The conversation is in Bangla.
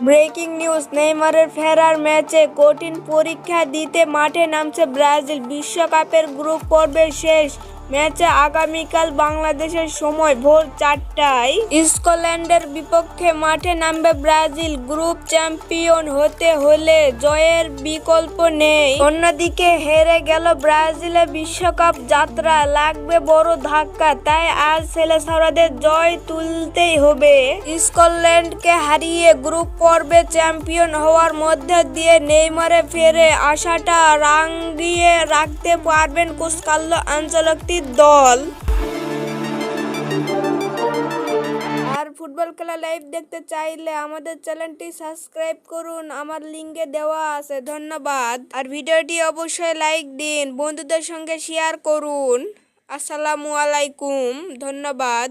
ব্রেকিং নিউজ, নেইমারের ফেরার ম্যাচে কঠিন পরীক্ষা দিতে মাঠে নামছে ব্রাজিল। বিশ্বকাপের গ্রুপ পর্বের শেষ ম্যাচে আগামীকাল বাংলাদেশের সময় ভোর 4টায় স্কটল্যান্ডের বিপক্ষে মাঠে নামবে ব্রাজিল। গ্রুপ চ্যাম্পিয়ন হতে হলে জয়ের বিকল্প নেই। অন্যদিকে হেরে গেল ব্রাজিলের বিশ্বকাপ যাত্রা, লাগবে বড় ধাক্কা। তাই আজ ছেলেছাড়াদের জয় তুলতেই হবে। স্কটল্যান্ডকে হারিয়ে গ্রুপ পর্বে চ্যাম্পিয়ন হওয়ার মধ্য দিয়ে নেইমারের ফিরে আসাটা রাঙিয়ে রাখতে পারবেন কোচ কার্লো আনচেলত্তির দল। আর ফুটবল খেলা লাইভ দেখতে চাইলে আমাদের চ্যানেলটি সাবস্ক্রাইব করুন, আমার লিঙ্কে দেওয়া আছে। ধন্যবাদ। আর ভিডিওটি অবশ্যই লাইক দিন, বন্ধুদের সঙ্গে শেয়ার করুন। আসসালামু আলাইকুম, ধন্যবাদ।